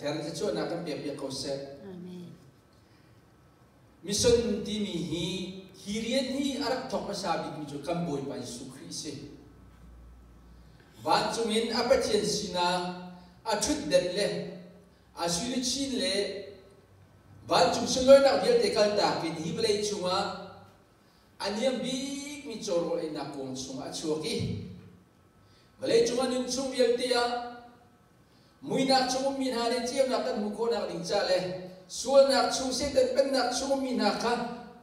thèn sẽ cho na kan bia câu se mission ti mi hi rian hi arak thok ma sa bi mi chu kam boi pa Jesu Christ se van chung in apathian sina a thut det le a sui chin le van chung sungoi na bial te kal ta kin hi blai chunga aniam bi mi choro e na kong chunga chuaki blai chunga nim chung bial te a muina chung min ha le chiam na kan mu ko na ding cha le sual nak chung se ten pen nak chung mi nak ka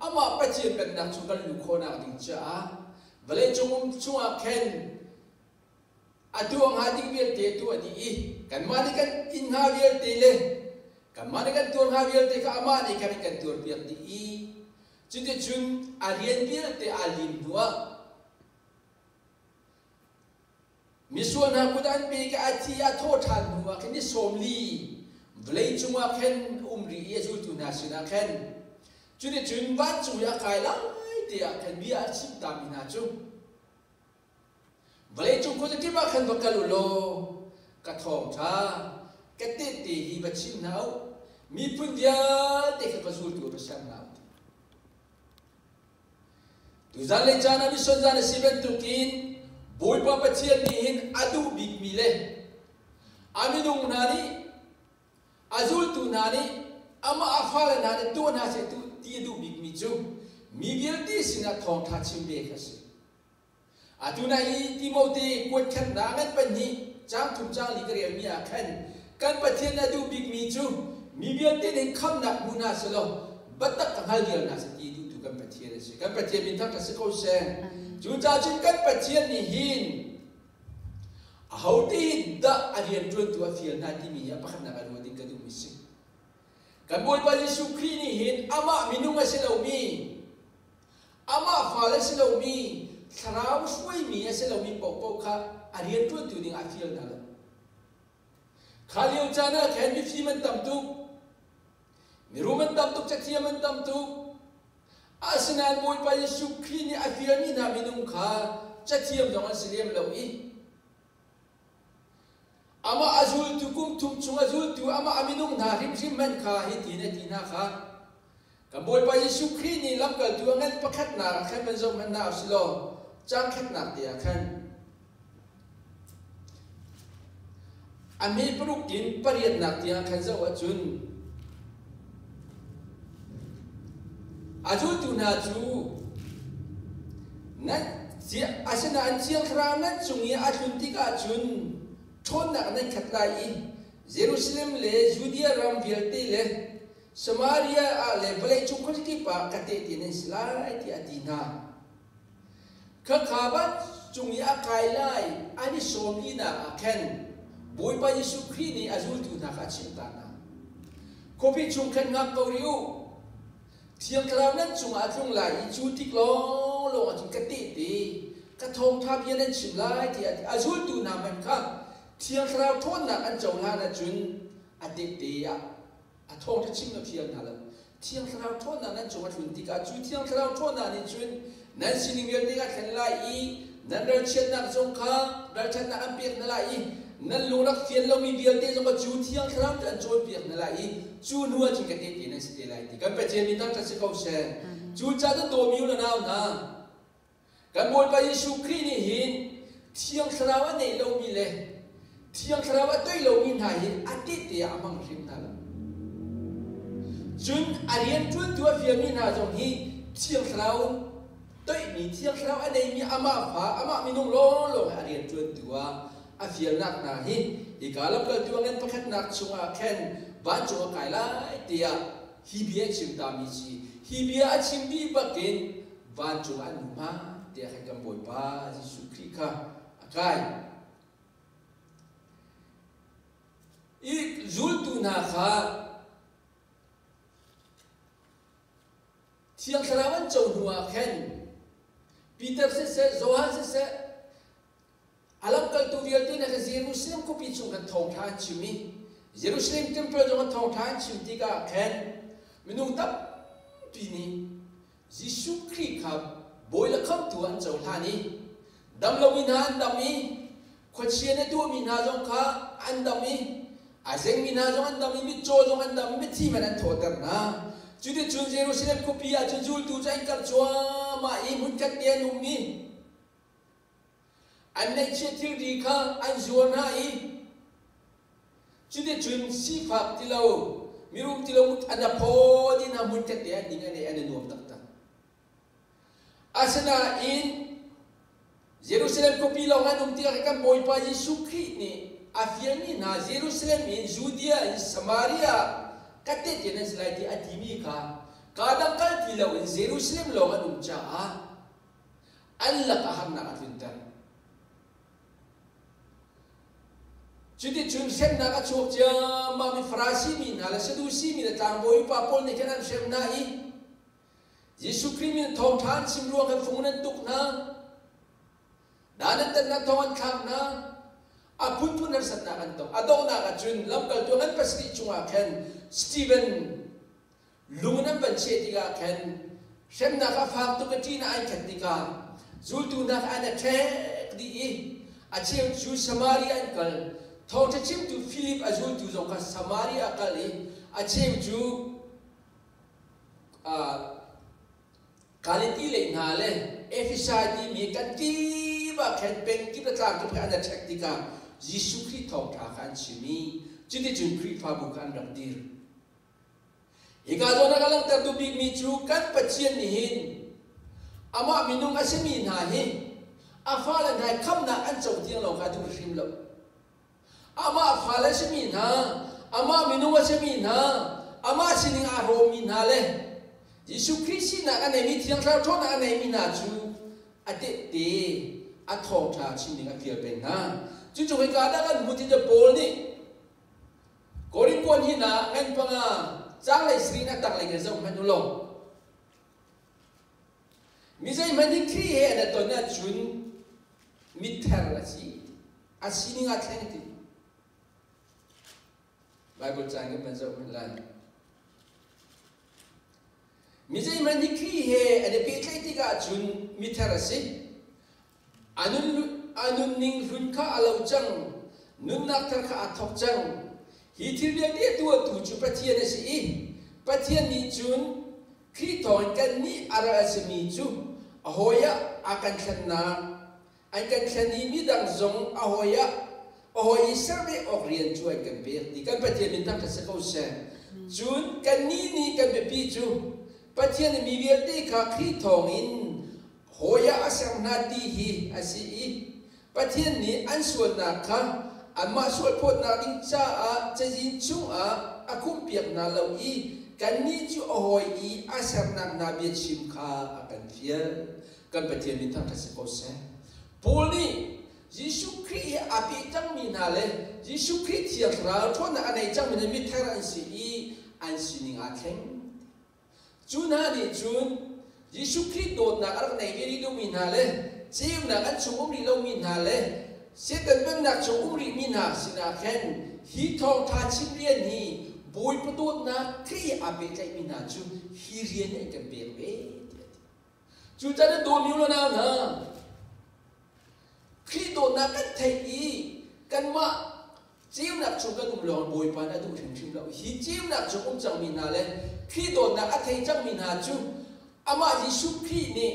ama pa chi pen nak chung kan lu kho nak ding cha vale chung a khen atuang ha ding bial te tu adi kan ma ni kan in ha bial te le kan ma ni kan tuang ha bial te ka ama ni kan tur bial ti chu te chun arian bial te alim bua misuan ha kudan pe ka ati a tho than bua kan ni somli vlei chunga khen umri yesu tu na sina khen chu de chun van chu ya kai lai te ya khen bi a chim ta mi na chu vlei chung ko ti ba khen ba kalulo ka thong tha ka te te hi ba chim nau mi pun dia te ka su tu ba sam nau tu zan le chana mi son zan siben tu kin boy pa pa chian ni hin adu big mi le ami dung na ni azul tu nani ama afala nani tu na se tu ti du big mi chu mi biel ti sina thong tha chim be khase atu na I Timothy kwat khan na ngan pan ni chang thum chang li kare mi a khan kan pathian na du big mi chu mi biel ti ne kham na mu na se lo batak ka hal dial na se ti du tu kan pathian se kan pathian min thak se ko se chu cha chin kan pathian ni hin how did the arian tru tu a feel na ti mi ya pakhat na kan wadi ka du mi se kan bol pa Jesu Christ ni hin ama minunga se lo mi ama fa le se lo mi tharau suai mi se lo mi pok kha arian tru tu ding a feel na lo khaliu chana khen mi fi man tam tu mi ru man tam tu cha thi man tam tu asnan bol pa Jesu Christ ni a feel mi na minung kha cha thi am jong an silem lo I ama azul tu kum tum chung azul tu ama aminung na rim man kha hi tina kha kambol pa Jesu Christ ni lam kal tu ngan pakhat na khan man zo man na silo chang khat na tia khan ami pruk kin pariat na tia khan zo achun azul tu na chu na si asana an chiang khra nan chungi achun ti ka chun thon na nan khatlai Jerusalem le Judea ram vilte le Samaria a le vlei chung khol ki pa kate ti nen slai ti adina kha khaban chung ya kai lai ani somni na akhen boy pa Jesu Christ ni azul tu na ka chinta na kopi chung khan ngak ko riu thiang kram nan chung a chung lai chu tik lo lo chung kate ti ka thong tha bian nen chim lai ti azul tu na man kha thiang khrau thon na an chau la na chun ate te ya a thong ta chim na thiang na la thiang khrau thon na nan chau ma chun ti ka chu thiang khrau thon na ni chun nan sining vel ti ka khen lai I nan dal chen na zong kha dal chen na an pek na lai nan lu nak fian lo mi vel te zong ka chu thiang khrau ta choi pek na lai chu nuwa chin ka te ti na ste lai ti kan pa che mi tak ta se ko se chu cha ta do mi na na kan bol pa Jesu Christ ni hin thiang khrau an nei lo mi le thiang khrau a toi lo min ha hin ati te amang rim na la chun arian chun tu a fiam min ha jong hi thiang khrau toi mi thiang khrau a nei mi ama fa ama mi nong lo arian chun tu a fiam nak na hi I kalam kal tu ngan pakhat nak chunga khen ban chunga kai lai te a hi bia chim ta mi chi hi bia a chim bi bakin ban chunga an ma te kha kam boi pa Jesu Christ kha akai I zul tu na kha thiang khrawan chau nuwa khen Peter se Johan se alam kal tu vial ti na ka Jerusalem ko pi chung kan thong than chimi Jerusalem temple jong thong than chim ti ka khen minung tap ti ni Jesu Christ kha boy la kham tu an chau tha ni dam lo min han dam mi khot chen tu min ha jong kha an dam mi อาเซงมีนาจงอันดำมิโจจงอันดำมิที่มันอันโทษกันนะจุดที่จุนเยรูซาเล็มคุปีอาจุนจูตูใจกันชัวมาอีมุนกันเดียนุ่มมีอันในเชื่อที่ดีค่ะอันจวนหาอีจุดที่จุนสีฟ้าที่เรามีรูปที่เราอันดับพอดีนะมุนกันเดียดิ้งอันนี้อันนวมตักตักอาสนะอินเยรูซาเล็มคุปีเราอันนุ่มที่เรากันบอยปายิสุครินี่อาฟิยานี่นะเยรูซาเล็มอินจูเดียอินสมาเรียกัดเด็ดนั่นสลายที่อดีมีค่ะการดังกันที่เราอินเยรูซาเล็มเราอันนุ่มจ้าอัลลักฮัมนักฟินเตอร์จุดที่จุนเซมนักโชคจามามีฟราซีมีนะและสดูซีมีนะจางบอยปาปอลในแค่นั้นเซมนาอีเยซูคริสต์มีทองทานสิมรวงกันฟงนั้นตุกนะดานันตันนักทอนขับนะอาพุนพุนนักสัตว์นักอันโตอาดองนักจุนลำกัลตัวนั้นภาษาจุงอาเคนสตีเวนลุงนั้นเป็นเชติกาเคนเซมนักฟากตุกจีน่าอันเคนติกาจูตูนักอันเทกดีอาเชลจูสมารีอันกัลทองจะชิมตูฟิลิปอาจูตูจงกับสมารีอันกัลอาเชลจูกาลิตีเลนาเลเอฟิซาดีมีกันกีบะเคนเป็นกีบะจางตัวอันเทกติกาเยซูคริสต์ทองทากันชิมีจุดที่จุนคริสต์ฟาบุกันรักดีอีกาโดนักลังตัดดูบิมีจูกันปัจเจียนนิหินอามามินุงอาเซมีนาหิอาฟาลันไฮคำนักอันเจ้าที่เราขาดูริมเราอามาฟาลันเซมีนาอามามินุงอาเซมีนาอามาสินิงอาโรมีนาเลเยซูคริสต์นักอันไหนมีเทียงเราทนอันไหนมีนาจูอเดเดอัทองทาชินิงอาเกียเป็นนะจู่ๆเหตุการณ์นั้นมุติจะโปลนี่โกรินกวนหินะเงินปังอ่ะจ้างเลยสรีนักตักเลยเงินส่งมันดูลงมิใช่มันที่ครีเอนะตัวนั้นจุนมิเทอร์ละสิอาศินิงอาเทนติไบเบิลจ้างก็เป็นส่งมันเลยมิใช่มันที่ครีเออันนี้เป็นใครที่กาจุนมิเทอร์ละสิอันนิ่งหุ่นข้าเราจังนุ่นนักทร์ข้าอัฐกจังฮิตเรียนเรียตัวตูจูปะเทียนสิปะเทียนนี้จุนคริสต์องกันนี้อะไรสิมีจูอโหยะอากันขันนาอันกันขันนี้มีดังซงอโหยอิสระเอออกเรียนช่วยกันเบียดีกันปะเทียนมีตั้งแต่สักเซนจุนกันนี้กันเบียปีจูปะเทียนมีเวียดีข้าคริสต์องอินโหยะอาสังนาดีฮีอาศิปะเทียนนี้อันส่วนนักค่ะอันมาส่วนพูดนักดิ้งจ้าจะยินชุ่งอาคุ้มเปียกนาเราอีกันนี้จู่โอ้ยอาศัยนักนาเบียชิมค่ะกันเฟียกันปะเทียนนี้ทั้งทัศน์ก็เสียปูนี่ยิสุคริสต์อาภิจังมีนาเลยิสุคริสต์ที่เราทนอันไหนจังมันมีเท่าอันสิอันสินิงอาเข่งจุนฮันนี่จุนยิสุคริสต์โดนนักอะไรในเวรีดูมีนาเลเจ้านักอันชุ่มรีเรามีนาเลเสด็จเป็นนักชุ่มรีมีนาสินาเข่งฮีทองทาชิมเรียนฮีบอยประตูนักครีอาเบใจมีนาจูฮีเรียนกันเบลเวจูจะได้โดนมิวแล้วนะครีโดนนักกันไทยกันว่าเจ้านักชุ่มกันกุมลองบอยปานาดูถึงชิมเราฮีเจ้านักชุ่มจังมีนาเลครีโดนนักอัฐยจังมีนาจูอามายิสุครีนี่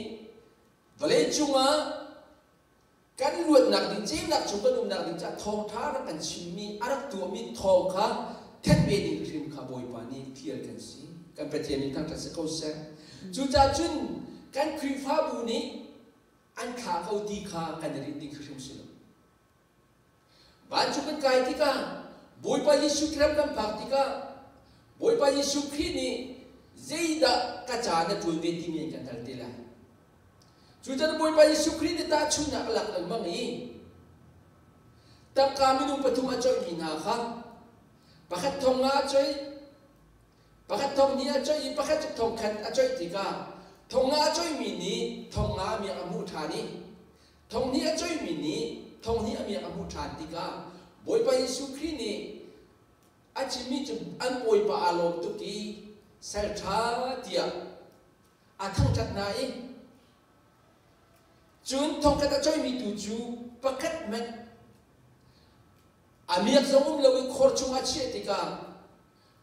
เวลจุงกันลวดนักดิเจ้านักชุ่มกันกุมนักดิจะทองท้ารักกันชิมมีอารักตัวมีทองค่ะแท่นเวดิครีมคาร์บอยปานีเทียร์กันสิกันเป็นเทียนทั้งทัศน์เขาเสียจุดจ้าจุนกันครีมฟ้าบุนี้อันขาเขาดีขากันริดิครีมสิลบ้านจุกันไกลที่กันบอยปายิสุครีมกันพักที่กันบอยปายิสุครีนี่เจดากระจายในตัวเวทีมีกันทัลเตล่าจุดจ้าบอยปายิสุครีนี่ตาชุนนักหลักหลังมังอีตักกามินุปฐุมาจอยมีนาค่ะปะขัดทองอาจอยปะขัดทองนี้อาจอยปะขัดทองขัดอาจอยติกาทองอาจอยมีนี้ทองอามีอามุธานีทองนี้อาจอยมีนี้ทองนี้มีอามุธานติกาบอยปายิสุครีนี่อาจมีจุดอันบอยปาอารมณ์ตุกีเซลชาเดียอาทั้งจัดไหนจุนทองขัดอาจอยมีตูจูปะขัดมัน amiak zong lawi khor chung achi tika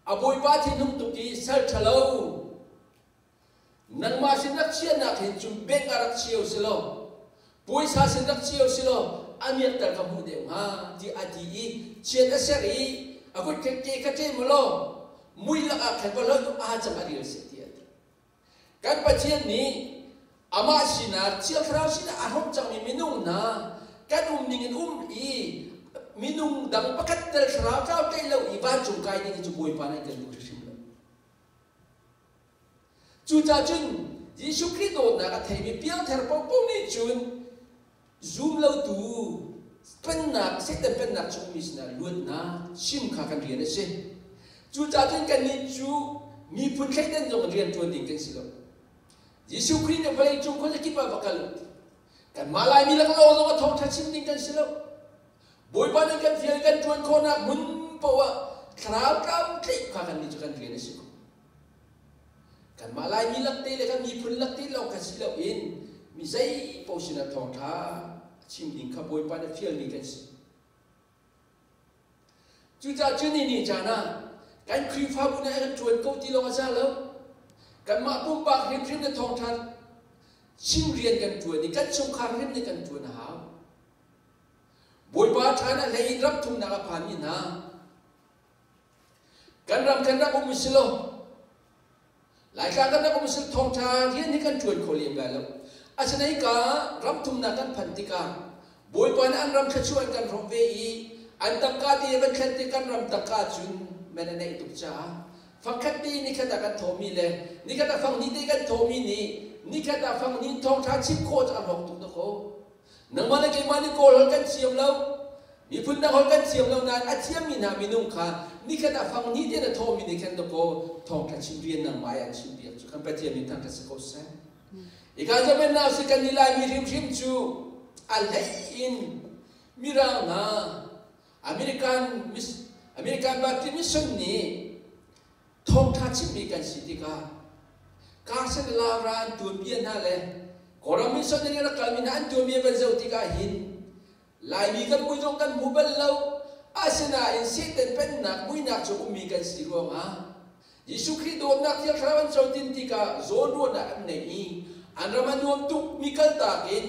aboi pa thi nung tu ki sal thalo nang ma sin rak chia nak hin chum beng arak chiu silo poi sa sin rak chiu silo amiak tar ka mu de ha di ati i chen asari aku ke kate mulo mui la a khan balo tu a cham ari se ti kan pachian ni ama sina chial khrau sina ahom chang mi minung na kan ningin i minung dang pakat tel khrau kau kai lo i ba chung kai ni chu boi pa na kan lu sim lo chu cha chun Yesu Christo na ka thei mi piang thar pau pau ni chun zoom lo tu pen nak se te pen nak chung mi sina luan na sim kha kan rian se chu cha chun kan ni chu mi phun khai den jong rian chuan ding kan si lo Yesu Christo vai chung ko ki pa bakal kan malai mi lang lo lo thong tha sim ding kan si lo boi pa ni kan fial kan chuan ko na mun pawa khrau kam klip kha kan ni chu kan rian se ko kan malai mi lak te le kan mi phun lak te lo ka si lo in mi zai po sina thong tha chim ding kha boi pa na fial ni kan si chu cha chu ni cha na kan khri fa bu na kan chuan ko ti lo ka sa lo kan ma pum pa hrim hrim na thong tha chim rian kan chuan ni kan chung kha hrim ni kan chuan ha boi pa tha na lei rap thum na ka phan ni na kan ram kan na bu mi silo lai ka kan na bu mi sil thong tha rian ni kan chuan kho liam ga lo asanai ka ram thum na kan phan ti ka boi pa na an ram kha chuan kan rom ve i an tak ka ti ban khan ti kan ram tak ka chun mena nei tu cha fakhat ti ni khata kan thomi le ni khata phang ni te kan thomi ni khata phang ni thong tha chip kho cha rok tu to ko nang ma le ke ma ni ko hol kan chiam lo mi phun na hol kan chiam lo na a chiam mi na mi nung kha ni khata phang ni te na thomi ni khan to ko thong tha chim rian nang ma ya chim biak chu kan pa ti mi tang ka se ko se I ka ja men na se kan ni lai mi rim rim chu a lei in mi ra na American Baptist Mission ni thong tha chim mi kan si ti ka ka se la ran tu bian ha le koram mission ni ra kal mi na an tu mi ban zau ti ka hin lai mi kan mui jong kan mu ban lo asena in se ten pen na mui na chu mi kan si ro ma Yesu Christo na ti khawan chau tin ti ka zon ro na an nei an raman nuam tu mi kal ta kin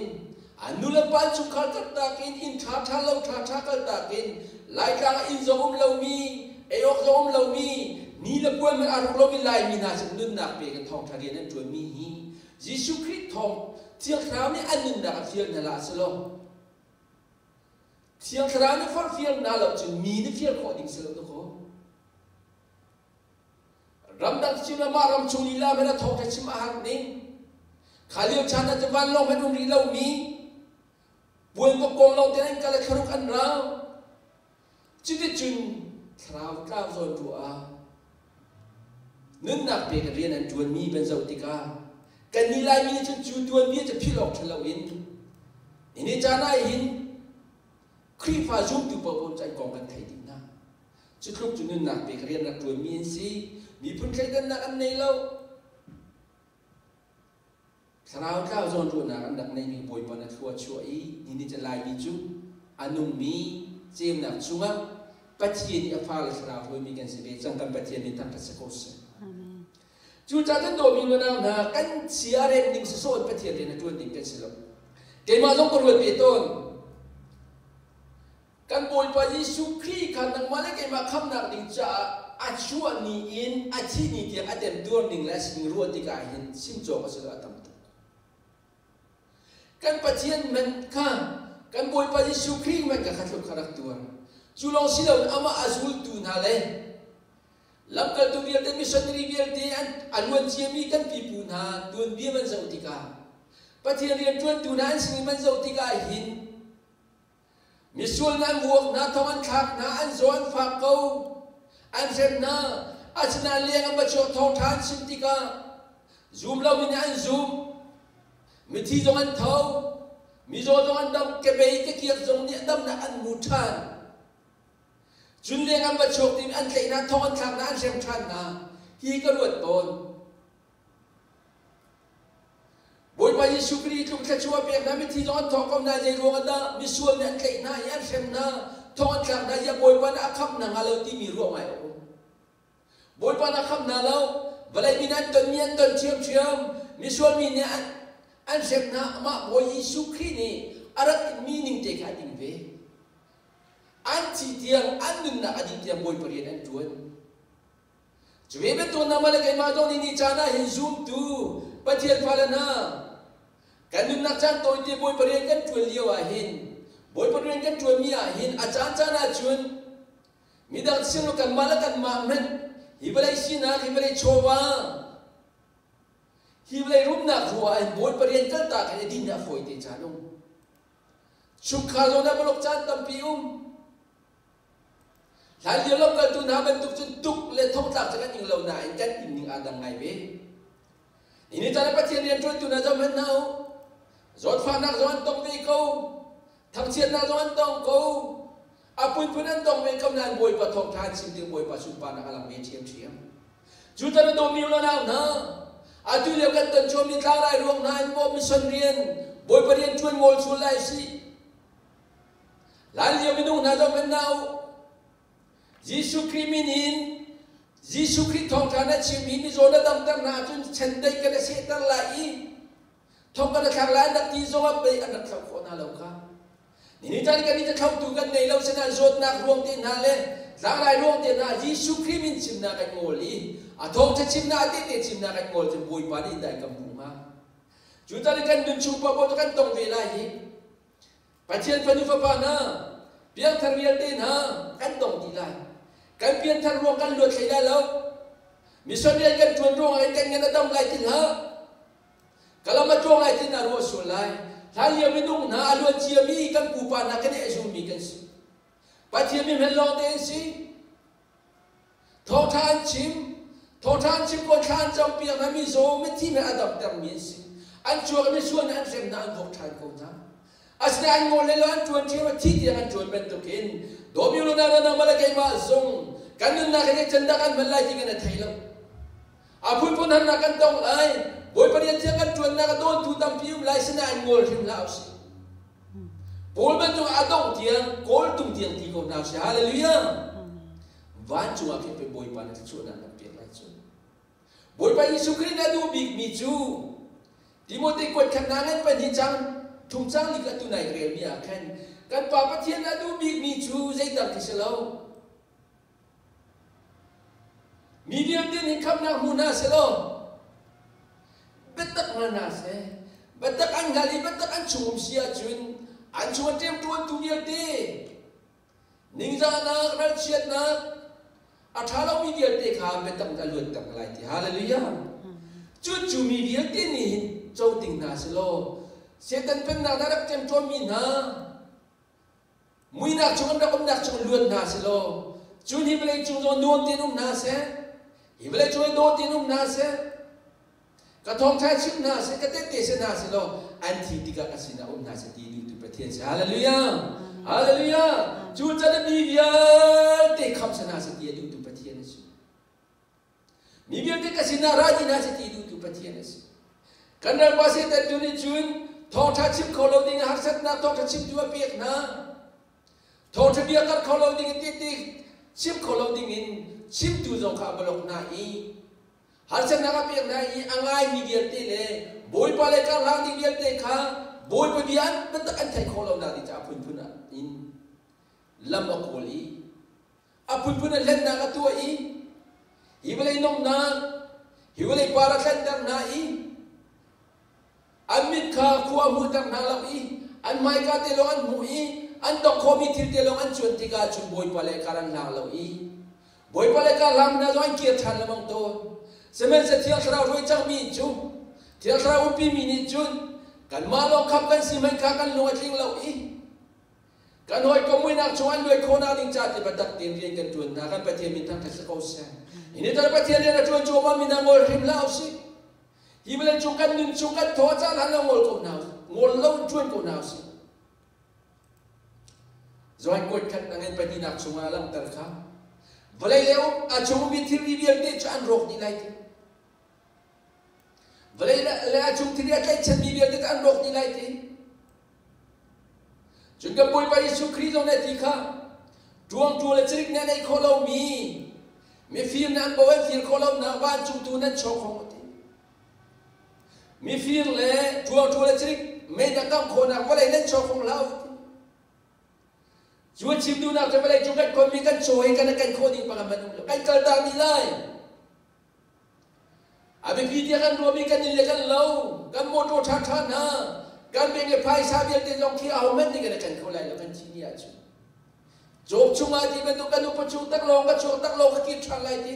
anula pan chu khal ta kin in tha tha kal ta kin lai ka in zom lo mi e ok zom lo mi ni la puan me ar lo mi lai mi na chen nun na pe kan thong tha rian an tu mi hi Yesu Christ thong tiang khra ni an nun na fiel na la se lo tiang khra ni for fiel na lo chen mi ni fiel ko ding se lo to ko ram dak chi na ma ram chu ni la me na thong tha chim a hak ni khali chan na van lo me nung ri lo mi buồn có con lâu thế anh cả là khâu ăn rau chứ cái chừng khâu cao rồi chùa nên nạp về cái riêng anh chuồn mi bên dầu tika cái mi lai mi chân chuồn miจะพิลอกทะเลอินนี่จานาอินครีฟ้าจุ่มตัวปนใจกองกันไทยดินะจะครบจุดนั้นนạp về cái riêngนักchuồn miสิมีพุ่นใครกันนักอันไหนเล่าสาวข้าวจนตัวนักอันดับในมีบอยปนัดทัวช่วยนี่จะลายมีจุอันนุ่มมีเจียมหนักชุ่มปัจจัยนี้ฟ้าเลยสาวทัวมีกันสิเบจังกันปัจจัยนี้ตั้งแต่สกุลเสจูจ่าจันโดมีมันนะกันเสียเรื่องนิ่งโซ่ปัจจัยนี้นะตัวนิ่งกันสิลเกมาจงกรวดเบต้นกันบอยปยิสุครีขันนังมาเลยเกมาคำนักนิ่งจ่าอาชัวนี่อินอาชีนี่เดียอาเดมตัวนิ่งและสิ่งรัวที่กายเห็นสิ่งโจก็สิลตั้มกันปัจจัยมันข้ากันบอยปยิสุครีมันก็ขัดขวางตัวจุลองสิเราอามาอาจุลตูน่าเลยลำกันตัวเบียร์เต็มมิชชันรีเบียร์เต็มอันวันเชียมีกันปีปูน่าตัวเบียร์มันจะอุติกาปัจจัยเรียนจวนตูน่าสิ่งมันจะอุติกาหินมิส่วนนั้นบวกน่าทมันขักน่าอันโซนฝากเขาอันเซมน่าอาชนาเลี้ยงอันบัชทองทานสิมติกาซูมเรามีอันซูมมีที่ตรงอันเท้ามีโซนตรงอันดำเก็บไปที่เกียร์ตรงนี้ดำน่ะอันมุทานจุนเลี้ยงอันบัชที่อันเตะน่าทองอันขักน่าอันเซมชันน่ะฮีก็รวดตนบอยไปยิสุครีทุกข์ชัวเปียกน่ะมีที่ตรงอันทองก็น่าใจรวงอันน่ะมีส่วนอันเตะน่าอันเซมน่ะท ทอนขับนายบอยวันอาคับนางเราที่มีร่วงไงบอยวันอาคับนาเราเวลามีนั้นตนเมียนตนเชื่อมมีส่วนมีเนี่ยอันเสพนะมาบอยยิสุครีนี่อะไรมีนิ่งเด็กอันนิ่งเวอันที่เดียงอันนึงนะอันที่เดียงบอยปริยันจวนจะเวเป็นตัวนั้นมาเลยกันมาตรงนี้จานะเห็นซูมดูปฏิยันฟ้านะกันนึงนักจันตัวที่บอยปริยันกันจวนเลี้ยวเห็นบอยปริยันกันจวนมีเห็นอาจารย์จานะจวนมีดังเสียงกันมาแล้วกันมาเม็ดฮิบเลยสินะฮิบเลยโชวาฮิบเลยรูปนักหัวไอ้บอยปริยันกันตากันดินนักฝอยเตจานุชุกขาโลนะบล็อกจันตัมพิอุมหลายเรื่องเราก็ตุนหาเป็นตุกจนตุกเลยท้องตักจะกันยิงเราหนาอินกันยิงอาดังไงเว้อินี่ตอนนี้ประเทศเรียนจนตุนอาจจะมันเอาจอดฟ้านักจอดต้องไปเขาทั้งเชียนนักจอดต้องเขาอาปุ่นปุ่นนั้นต้องไปกำนันบวยปะทองทานสิ่งที่บวยปะสุปานักอาลังเมียเชียมเชียมจุดนั้นโดนมิวแล้วนะอาตุเลียกันตันชมมีทางไรรวมนายบ่มีสันเรียนบวยปะเรียนชวนโมลชวนไล่สิหลายเรื่องไม่ต้องน่าจะเป็นเอายิสุคริมินินยิสุคริทองทานะชิมินิโซนดำตั้งนาจนเชนได้กันเสียตั้งหลายทองกันข้างหลังนักที่โซนไปอันนั้นเขาคนน่าเล่าค่ะนี่ท่านกันนี่จะเข้าตูกันในเราเสนาโซนนักรวมเต็นนาเลยหลายรายรวมเต็นนายิสุคริมินชิมนากันโมลีอ่ะทองจะชิมนาเต็นชิมนากันโมลจะบุยปานีได้กับบุมาจุดนั้นกันดึงชูปะบนกันตรงเวลาฮีปัจจัยฟันุฟปานะเพียงทารียลเต็นฮะกันตรงที่ไรกันเพียงทารวงกันลวดใช้ได้แล้วมิส่วนเรียนกันชวนรวงอะไรกันกันต้องไล่ทิ้งฮะก็เรามาจวงไล่ทิ้งนะรัวส่วนไล่ถ้าเรียนไม่นุ่งนะอารมณ์เชียมีกันปูปานะกันเอซูมีกันสิปัจจัยมีเห็นลองเดินสิทอทานชิมคนทานจำเปียกนะมีโซไม่ที่ไม่อดับแต่มีสิอันชัวร์ไม่ส่วนอันเสมนั้นพกทานกูนะอาศัยงอเลยอันชวนเชื่อว่าที่เดียกันชวนเป็นตุกินโดมิโลนานามาละกันมาส่งกันนึกนักให้จันดักันมันไล่ที่กันไทยแล้วอาพูดพูดนั้นนักกันต้องไอ้บอยปริยัติกันชวนนักโดนทุตัมพิวไล่สนานงอริมลาวสิปูลมันจงอาดงเทียงโกลตุงเทียงที่เขาหนาวสิฮาเลลูยาวันจงอาคิดไปบอยปานะที่ชวนนั้นเปลี่ยนไล่ชวนบอยปายิสุคริสต์ดูบิกมีจูที่โมติกวดขันนั้นเป็นที่จังทุ่งจังลิกตุนายเรียมีอาคันกันป่าประเทศนั้นดูมีชูใจดังที่เสลามีเดียมเดินคำนักมุนาเสลาเบ็ดตักมานาเสเบ็ดตักอันกาลีเบ็ดตักอันชุ่มเสียจุนอันชวนเตรียมตัวตุเดียดีนิงจานักรัชเชียนักอัฐาเรามีเดียดีข้ามเบ็ดตักกันล้วนตักอะไรที่ฮาเลลูยาจุดมีเดียดีนี่เจ้าติงนาเสลาเสียตันเป็นนักรักเตรียมตัวมีนามุยนักชงนักนักชงล้วนนาเสโลจุนฮิบเลยชงโดนโดนตีนุ่มนาเสฮิบเลยชงโดนตีนุ่มนาเสกระทงชายชิมนาเสกระเตเตเสนาเสโลอันที่ติกากัสินานาเสตีดูตุประเทศฮาเลลูยาฮาเลลูยาจุนจะได้มีเบียเตคำสนาเสตีดูตุประเทศนั่นสิมีเบียเตกัสินาราจินาเสตีดูตุประเทศนั่นสิกันนั้นภาษาแต่จุนจุนทองชายชิมเขาเราดิ้งหักเสนาทองชายชิมตัวเปียกนะทองทะเบียนกันเขาเราดิ้งติดชิมเขาเราดิ้งชิมตัวจงข้าบล็อกนาอีหาเส้นนักเปียกนาอีอ่างไงมีเดียตีเลยบอยไปเลยกันหลังดิ้งเดียตีข้าบอยไปเบียนนั่นแต่อันไทยเขาเราหน้าที่จะพูนพูนอินลำบากโอลีพูนพูนเล่นนักตัวอีฮิวเลยน้องนาฮิวเลยปาราคันดังนาอีอันมิดข้าขัวมือดังนาเราอีอันไม่กาเตลอันมูอีอันต้องคอมิทิลเตลอันชวนติกาชุนบอยปาเลการันลางเราอีบอยปาเลการลางน่าจะอันเกียรติทันละมังโตเสมัยเสียคราวรวยจังมีจุเสียคราวอุปมีนิจุนกันมาลองขับกันสิมันขากันลอยทิ้งเราอีกันหอยก็ไม่นักชวนด้วยโคนาลิงจัดที่ประดับเตียนเรียนกันจวนนะกันประเทศมินทังทัศน์เขาเสียอินี่ตอนประเทศเรียนจวนโจมามินางอลริมลาวสิฮิบเลนจุกันนึงจุกันทอจานหันละงอลกูนาวงอลเล่าจวนกูนาวสิZoan kot kat nangan pati nak sungalang terka. Balai leo acung bitir bibiar de chan rok di lai. Balai le acung tiriat lai chan bibiar de chan rok di lai. Jungga boy pa Yesu Kristo na tika. จวงจูเลจริกนั่นไอ้โคโลมีฟิล์มนั้นบอกว่าฟิล์มโคโลนักบ้านจุตูนั้นโชว์ของมันมีฟิล์มเลยจวงจูเลจริกไม่นักต้องคนนักว่าอะไรนั้นโชว์ของเราจวงชิมดูนักจะไม่ได้จุกันคนมีกันโชว์ให้กันกันโคดิ้งปากมันกันเกิดดังนี้เลยอาบิพีเดียกันรวมมีกันนี่เลยกันเล่ากันโมโตชาชานะกันเป็นไอ้พายซาเบียนเดินลงที่เอาเม็ดนี่กันกันเขาเลยแล้วกันที่นี่อาจุจบช่วงอาทิตย์เป็นตัวกันอุปชุตั้งลงกันโชตั้งลงกันกินชาไลดี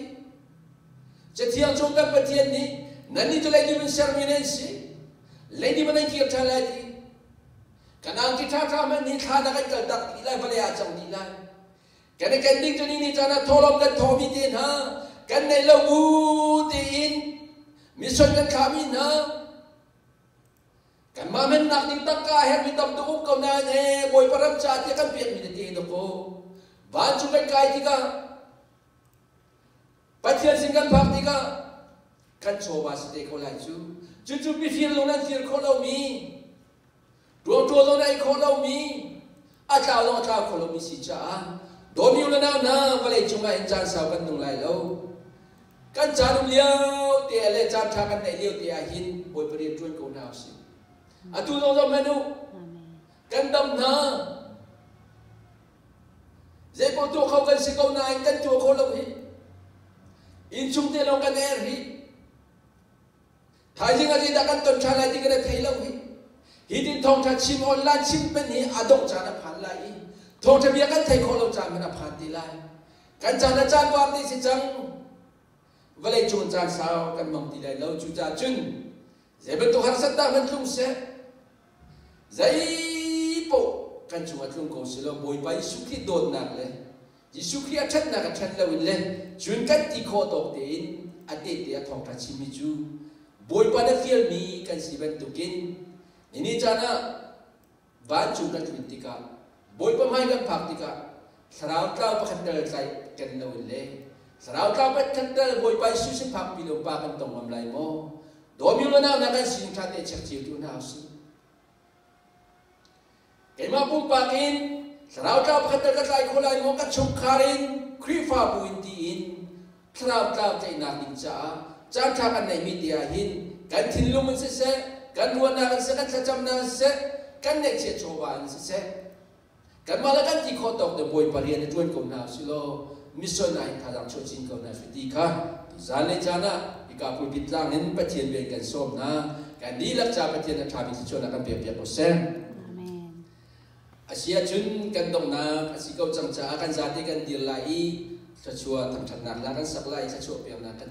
จะเที่ยงช่วงกันปะเทียนนี้นั่นนี่จะเลยดีเป็นเซอร์มิเนนซีเลยดีมันไอ้กินชาไลดีกันอังกิชาชามันนี่ข้านักกันดักดีไล่ภรรยาจังดีไล่กันในกันดิ้งจนี่นี่จะน่าทอลมกันทอมีเดินฮะกันในละวูดินมิชนกันขามินะกันมาเม็นนักนิ่งตักกาเห็นมีตำตุกเขาหน้าเนี่ยบอยปรำชาติกันเปลี่ยนมีเดียดโกบ้านจุกันไกลที่ก็ปัจเจียนสิงกันพักที่ก็กันโชว์บาสเตโคไลจูมีฟิลลงนั้นฟิลโคเรามีตัวลงนั้นโคเรามีอาจารย์ลงอาจารย์โคเรามีสิจ้าโดนอยู่แล้วนะวันเลยจุงไงจานสาวกันตรงไหนแล้วกันจานเลี้ยวเตี๋ยเลยจานทางกันไหนเลี้ยวเตี๋ยหินบอยประเดี๋ยวจวนกูน่าสิอาตุลงเราเมนูกันดำนาเจ้าตัวเขากันสิเขานายกันตัวเขาเราหิอินชุมเตลงกันเอร์หิท้ายที่กันที่ดักกันต้นชาลายที่กันไทยเราหิฮิดินทองทัดชิมออนไลน์ชิมเป็นหิอดงจานะพันไลทองจะเบียกันไทยเขาเราจานมันพันดีไลกันจานอาจารย์ว่าที่สิจังวันเลยจุนจานสาวกันมองดีไลเราจุจาจุนเจ้าเป็นตัวหักสัตตามันลุ่มเสใจโปกันจุมาทุ่งโกศิลป์บอยไปสุขีโดนนักเลยยิสุขีอัดนักชันเราเลยจุนกันที่โคตกเดินอดีตเดียทองทัชิมิจูบอยไปได้ฟิลมีกันสิเป็นตุกินนี่จานะบ้านจุกันจุนติกาบอยไปไม่กันพักติกาสระวกล้าวประคันเตอร์ใจกันเราเลยสระวกล้าวประคันเตอร์บอยไปสุสิพักพิโลปากันตรงวันไรโมโดมิโลนานักสินชาติเช็คจิวตุนเอาสิเกี่ยมาปุ่มปากินสระวกล้าวประคันเตอร์กันใจคนไรโมกันชงคารินครีฟ้าบุญตีนสระวกล้าวใจนักดินจ้าจานทางกันในมีเดียหินกันทิ้งลงมันเสะกันวันนักเสะกันจะจำนักเสะกันเน็กเชโชวานเสะกันมาแล้วกันที่โคตกเดบอยปารีนจวนคนนาสิโลมิสโซนายทารังโชจินคนนาฟิติค่ะจานเลจานะอีกาพูดพิจารณาเห็นปะเทียนเวกันส้มนะกันดีลักษณะปะเทียนทาบิสิชนกันเปียกๆก็เส้นอาเซียจุนกันตรงนักอาศิกาจังจ้ากันจาติกันดีไลจะชัวทำชันนักแล้วกันสักไลจะชัวเปียกนักกัน